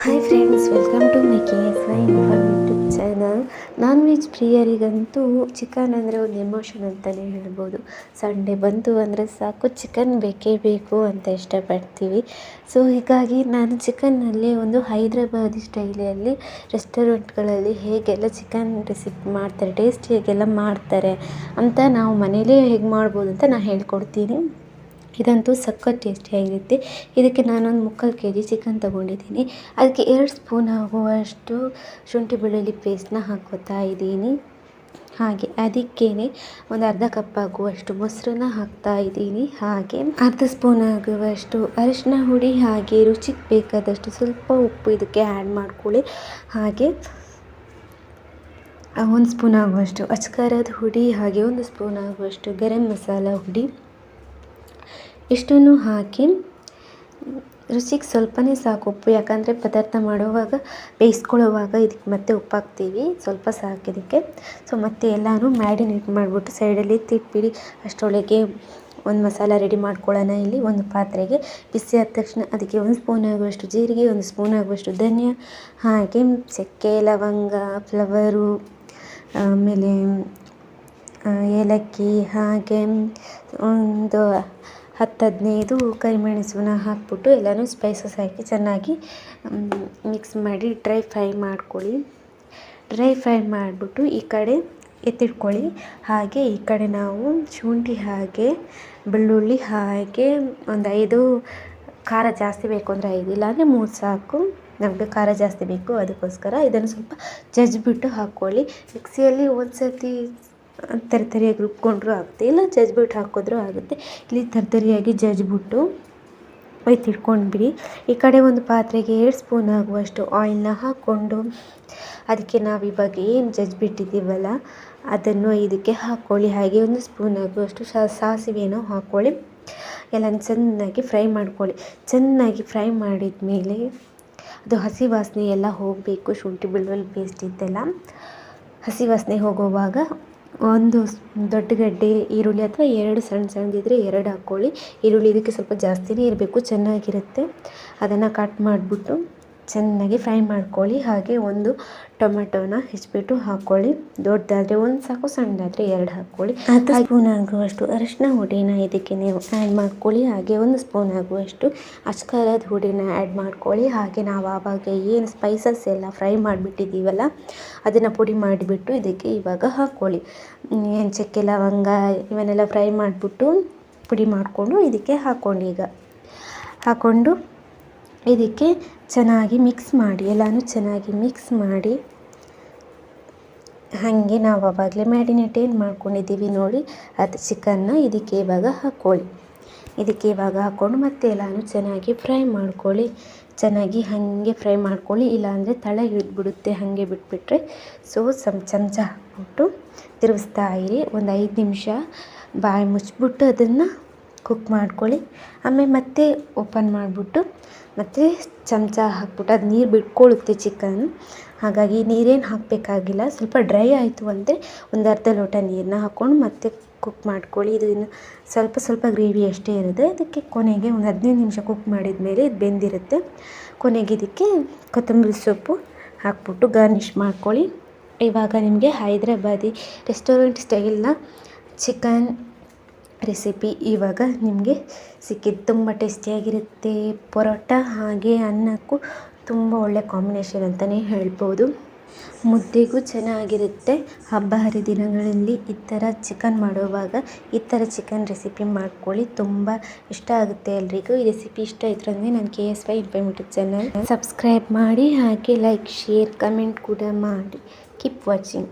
Hi friends, welcome to my KSY informative channel. Non veg ಪ್ರಿಯರಿಗಂತೂ chicken ಅಂದರೆ ಒಂದು emotion ಅಂತಲೇ ಹೇಳ್ಬೋದು. ಸಂಡೇ ಬಂತು ಅಂದರೆ ಸಾಕು, ಚಿಕನ್ ಬೇಕೇ ಬೇಕು ಅಂತ ಇಷ್ಟಪಡ್ತೀವಿ. ಸೊ ಹೀಗಾಗಿ ನಾನು ಚಿಕನ್ನಲ್ಲಿ ಒಂದು ಹೈದ್ರಾಬಾದಿ ಸ್ಟೈಲಲ್ಲಿ ರೆಸ್ಟೋರೆಂಟ್ಗಳಲ್ಲಿ ಹೇಗೆಲ್ಲ ಚಿಕನ್ ರೆಸಿಪಿ ಮಾಡ್ತಾರೆ, ಟೇಸ್ಟ್ ಹೇಗೆಲ್ಲ ಮಾಡ್ತಾರೆ ಅಂತ ನಾವು ಮನೇಲೇ ಹೇಗೆ ಮಾಡ್ಬೋದು ಅಂತ ನಾನು ಹೇಳ್ಕೊಡ್ತೀನಿ. ಇದಂತೂ ಸಖತ್ ಟೇಸ್ಟಿಯಾಗಿರುತ್ತೆ. ಇದಕ್ಕೆ ನಾನೊಂದು 3/4 kg ಚಿಕನ್ ತೊಗೊಂಡಿದ್ದೀನಿ. ಅದಕ್ಕೆ 2 ಸ್ಪೂನ್ ಆಗುವಷ್ಟು ಶುಂಠಿ ಬೆಳ್ಳುಳ್ಳಿ ಪೇಸ್ಟನ್ನ ಹಾಕ್ಕೊತಾ ಇದ್ದೀನಿ. ಹಾಗೆ ಅದಕ್ಕೇ ಒಂದು ಅರ್ಧ ಕಪ್ ಆಗುವಷ್ಟು ಮೊಸರನ್ನ ಹಾಕ್ತಾ ಇದ್ದೀನಿ. ಹಾಗೆ ಅರ್ಧ ಸ್ಪೂನ್ ಆಗುವಷ್ಟು ಅರಿಶಿನ ಹುಡಿ, ಹಾಗೆ ರುಚಿಗೆ ಬೇಕಾದಷ್ಟು ಸ್ವಲ್ಪ ಉಪ್ಪು ಇದಕ್ಕೆ ಆ್ಯಡ್ ಮಾಡ್ಕೊಳ್ಳಿ. ಹಾಗೆ 1 ಸ್ಪೂನ್ ಆಗುವಷ್ಟು ಅಚ್ಕಾರದ ಹುಡಿ, ಹಾಗೆ 1 ಸ್ಪೂನ್ ಆಗುವಷ್ಟು ಗರಂ ಮಸಾಲ ಹುಡಿ, ಇಷ್ಟನ್ನು ಹಾಕಿ ರುಚಿಗೆ ಸ್ವಲ್ಪನೇ ಸಾಕು ಉಪ್ಪು. ಯಾಕಂದರೆ ಪದಾರ್ಥ ಮಾಡುವಾಗ, ಬೇಯಿಸ್ಕೊಳ್ಳೋವಾಗ ಇದಕ್ಕೆ ಮತ್ತೆ ಉಪ್ಪು ಹಾಕ್ತೀವಿ, ಸ್ವಲ್ಪ ಸಾಕು ಇದಕ್ಕೆ. ಸೊ ಮತ್ತೆ ಎಲ್ಲನೂ ಮ್ಯಾರಿನೇಟ್ ಮಾಡಿಬಿಟ್ಟು ಸೈಡಲ್ಲಿ ಎತ್ತಿಟ್ಬಿಡಿ. ಅಷ್ಟರೊಳಗೆ ಒಂದು ಮಸಾಲ ರೆಡಿ ಮಾಡ್ಕೊಳ್ಳೋಣ. ಇಲ್ಲಿ ಒಂದು ಪಾತ್ರೆಗೆ ಬಿಸಿ ಆದ ತಕ್ಷಣ ಅದಕ್ಕೆ 1 ಸ್ಪೂನ್ ಆಗುವಷ್ಟು ಜೀರಿಗೆ, 1 ಸ್ಪೂನ್ ಆಗುವಷ್ಟು ಧನಿಯಾ, ಹಾಗೆ ಚಕ್ಕೆ, ಲವಂಗ, ಫ್ಲವರು, ಆಮೇಲೆ ಏಲಕ್ಕಿ, ಹಾಗೆ ಒಂದು 10-15 ಕರಿಮೆಣಸನ್ನ ಹಾಕ್ಬಿಟ್ಟು ಎಲ್ಲನೂ ಸ್ಪೈಸಸ್ ಹಾಕಿ ಚೆನ್ನಾಗಿ ಮಿಕ್ಸ್ ಮಾಡಿ ಡ್ರೈ ಫ್ರೈ ಮಾಡ್ಕೊಳ್ಳಿ. ಡ್ರೈ ಫ್ರೈ ಮಾಡಿಬಿಟ್ಟು ಈ ಕಡೆ ಎತ್ತಿಟ್ಕೊಳ್ಳಿ. ಹಾಗೆ ಈ ಕಡೆ ನಾವು ಶುಂಠಿ, ಹಾಗೆ ಬೆಳ್ಳುಳ್ಳಿ, ಹಾಗೆ ಒಂದು 5 ಖಾರ ಜಾಸ್ತಿ ಬೇಕು ಅಂದರೆ 5, ಇಲ್ಲಾಂದರೆ 3 ಸಾಕು. ನಮಗೆ ಖಾರ ಜಾಸ್ತಿ ಬೇಕು, ಅದಕ್ಕೋಸ್ಕರ ಇದನ್ನು ಸ್ವಲ್ಪ ಜಜ್ಜಿಬಿಟ್ಟು ಹಾಕ್ಕೊಳ್ಳಿ. ಮಿಕ್ಸಿಯಲ್ಲಿ ಒಂದು ಸರ್ತಿ ತರಿಯಾಗಿ ರುಬ್ಕೊಂಡ್ರೂ ಆಗುತ್ತೆ, ಇಲ್ಲ ಜಜ್ಜಿಬಿಟ್ಟು ಹಾಕಿದ್ರೂ ಆಗುತ್ತೆ. ಇಲ್ಲಿ ತರಿಯಾಗಿ ಜಜ್ಜಿಬಿಟ್ಟು ಎತ್ತಿಟ್ಕೊಂಡ್ಬಿಡಿ. ಈ ಕಡೆ ಒಂದು ಪಾತ್ರೆಗೆ 2 ಸ್ಪೂನ್ ಆಗುವಷ್ಟು ಆಯಿಲ್ನ ಹಾಕ್ಕೊಂಡು ಅದಕ್ಕೆ ನಾವು ಇವಾಗ ಏನು ಜಜ್ಜಿಬಿಟ್ಟಿದ್ದೀವಲ್ಲ ಅದನ್ನು ಇದಕ್ಕೆ ಹಾಕ್ಕೊಳ್ಳಿ. ಹಾಗೆ 1 ಸ್ಪೂನ್ ಆಗುವಷ್ಟು ಸಾಸಿವೆನೂ ಹಾಕ್ಕೊಳ್ಳಿ. ಎಲ್ಲ ಚೆನ್ನಾಗಿ ಫ್ರೈ ಮಾಡ್ಕೊಳ್ಳಿ. ಚೆನ್ನಾಗಿ ಫ್ರೈ ಮಾಡಿದ ಮೇಲೆ ಅದು ಹಸಿ ವಾಸನೆ ಎಲ್ಲ ಹೋಗಬೇಕು. ಶುಂಠಿ ಬೆಳ್ಳುಳ್ಳಿ ಪೇಸ್ಟ್ ಇದ್ದೆಲ್ಲ ಹಸಿ ವಾಸನೆ ಹೋಗುವಾಗ ಒಂದು ದೊಡ್ಡ ಗಡ್ಡೆ ಈರುಳ್ಳಿ ಅಥವಾ 2 ಸಣ್ಣದಿದ್ದರೆ 2 ಹಾಕ್ಕೊಳ್ಳಿ. ಈರುಳ್ಳಿ ಇದಕ್ಕೆ ಸ್ವಲ್ಪ ಜಾಸ್ತಿನೇ ಇರಬೇಕು, ಚೆನ್ನಾಗಿರುತ್ತೆ. ಅದನ್ನು ಕಟ್ ಮಾಡಿಬಿಟ್ಟು ಚೆನ್ನಾಗಿ ಫ್ರೈ ಮಾಡ್ಕೊಳ್ಳಿ. ಹಾಗೆ 1 ಟೊಮೆಟೊನ ಹೆಚ್ಚಿಬಿಟ್ಟು ಹಾಕ್ಕೊಳ್ಳಿ. ದೊಡ್ಡದಾದರೆ 1 ಸಾಕು, ಸಣ್ಣದಾದರೆ 2 ಹಾಕ್ಕೊಳ್ಳಿ. 10 ಸ್ಪೂನ್ ಆಗುವಷ್ಟು ಅರಿಶಿನ ಹುಡಿನ ಇದಕ್ಕೆ ನೀವು ಆ್ಯಡ್ ಮಾಡ್ಕೊಳ್ಳಿ. ಹಾಗೆ 1 ಸ್ಪೂನ್ ಆಗುವಷ್ಟು ಅಚ್ಕಾರದ ಹುಡಿನ ಆ್ಯಡ್ ಮಾಡ್ಕೊಳ್ಳಿ. ಹಾಗೆ ನಾವು ಆವಾಗ ಏನು ಸ್ಪೈಸಸ್ ಎಲ್ಲ ಫ್ರೈ ಮಾಡಿಬಿಟ್ಟಿದ್ದೀವಲ್ಲ ಅದನ್ನು ಪುಡಿ ಮಾಡಿಬಿಟ್ಟು ಇದಕ್ಕೆ ಇವಾಗ ಹಾಕ್ಕೊಳ್ಳಿ. ಏನು ಚಕ್ಕೆ, ಲವಂಗ ಇವನ್ನೆಲ್ಲ ಫ್ರೈ ಮಾಡಿಬಿಟ್ಟು ಪುಡಿ ಮಾಡಿಕೊಂಡು ಇದಕ್ಕೆ ಹಾಕ್ಕೊಂಡು ಈಗ ಹಾಕ್ಕೊಂಡು ಇದಕ್ಕೆ ಚೆನ್ನಾಗಿ ಮಿಕ್ಸ್ ಮಾಡಿ. ಎಲ್ಲನೂ ಚೆನ್ನಾಗಿ ಮಿಕ್ಸ್ ಮಾಡಿ ಹಾಗೆ ನಾವು ಆವಾಗಲೇ ಮ್ಯಾರಿನೇಟ್ ಏನು ಮಾಡ್ಕೊಂಡಿದ್ದೀವಿ ನೋಡಿ ಅದು ಚಿಕನ್ನ ಇದಕ್ಕೆ ಇವಾಗ ಹಾಕ್ಕೊಳ್ಳಿ. ಇದಕ್ಕೆ ಇವಾಗ ಹಾಕ್ಕೊಂಡು ಮತ್ತೆ ಎಲ್ಲನೂ ಚೆನ್ನಾಗಿ ಫ್ರೈ ಮಾಡ್ಕೊಳ್ಳಿ. ಚೆನ್ನಾಗಿ ಹಾಗೆ ಫ್ರೈ ಮಾಡ್ಕೊಳ್ಳಿ, ಇಲ್ಲಾಂದರೆ ತಳ ಹಿಡಿದ್ಬಿಡುತ್ತೆ ಹಾಗೆ ಬಿಟ್ಬಿಟ್ರೆ. ಸೊ ಚಮಚ ಹಾಕ್ಬಿಟ್ಟು ತಿರುಗಿಸ್ತಾ ಇರಿ. ಒಂದು 5 ನಿಮಿಷ ಬಾಯಿ ಮುಚ್ಚಿಬಿಟ್ಟು ಅದನ್ನು ಕುಕ್ ಮಾಡ್ಕೊಳ್ಳಿ. ಆಮೇಲೆ ಮತ್ತೆ ಓಪನ್ ಮಾಡಿಬಿಟ್ಟು ಮತ್ತು ಚಮಚ ಹಾಕ್ಬಿಟ್ಟು ಅದು ನೀರು ಬಿಟ್ಕೊಳ್ಳುತ್ತೆ ಚಿಕನ್. ಹಾಗಾಗಿ ನೀರೇನು ಹಾಕಬೇಕಾಗಿಲ್ಲ. ಸ್ವಲ್ಪ ಡ್ರೈ ಆಯಿತು ಅಂದರೆ ಒಂದು ಅರ್ಧ ಲೋಟ ನೀರನ್ನ ಹಾಕ್ಕೊಂಡು ಮತ್ತೆ ಕುಕ್ ಮಾಡ್ಕೊಳ್ಳಿ. ಇದು ಇನ್ನು ಸ್ವಲ್ಪ ಗ್ರೇವಿ ಅಷ್ಟೇ ಇರುತ್ತೆ. ಅದಕ್ಕೆ ಕೊನೆಗೆ ಒಂದು 15 ನಿಮಿಷ ಕುಕ್ ಮಾಡಿದ ಮೇಲೆ ಇದು ಬೆಂದಿರುತ್ತೆ. ಕೊನೆಗೆ ಇದಕ್ಕೆ ಕೊತ್ತಂಬರಿ ಸೊಪ್ಪು ಹಾಕ್ಬಿಟ್ಟು ಗಾರ್ನಿಷ್ ಮಾಡ್ಕೊಳ್ಳಿ. ಇವಾಗ ನಿಮಗೆ ಹೈದ್ರಾಬಾದಿ ರೆಸ್ಟೋರೆಂಟ್ ಸ್ಟೈಲ್ನ ಚಿಕನ್ ರೆಸಿಪಿ ಇವಾಗ ನಿಮಗೆ ಸಿಕ್ಕಿದ್ದು. ತುಂಬ ಟೇಸ್ಟಿಯಾಗಿರುತ್ತೆ. ಪರೋಟ ಹಾಗೆ ಅನ್ನಕ್ಕೂ ತುಂಬ ಒಳ್ಳೆ ಕಾಂಬಿನೇಷನ್ ಅಂತಲೇ ಹೇಳ್ಬೋದು. ಮುದ್ದೆಗೂ ಚೆನ್ನಾಗಿರುತ್ತೆ. ಹಬ್ಬ ಹರಿದಿನಗಳಲ್ಲಿ ಈ ಥರ ಚಿಕನ್ ಮಾಡುವಾಗ ಈ ಥರ ಚಿಕನ್ ರೆಸಿಪಿ ಮಾಡ್ಕೊಳ್ಳಿ, ತುಂಬ ಇಷ್ಟ ಆಗುತ್ತೆ ಎಲ್ರಿಗೂ. ಈ ರೆಸಿಪಿ ಇಷ್ಟ ಇದ್ರೆ ನನ್ನ KSY ಇನ್ಫಾರ್ಮೇಟಿವ್ ಚಾನಲ್ ಸಬ್ಸ್ಕ್ರೈಬ್ ಮಾಡಿ, ಹಾಗೆ ಲೈಕ್, ಶೇರ್, ಕಮೆಂಟ್ ಕೂಡ ಮಾಡಿ. Keep watching.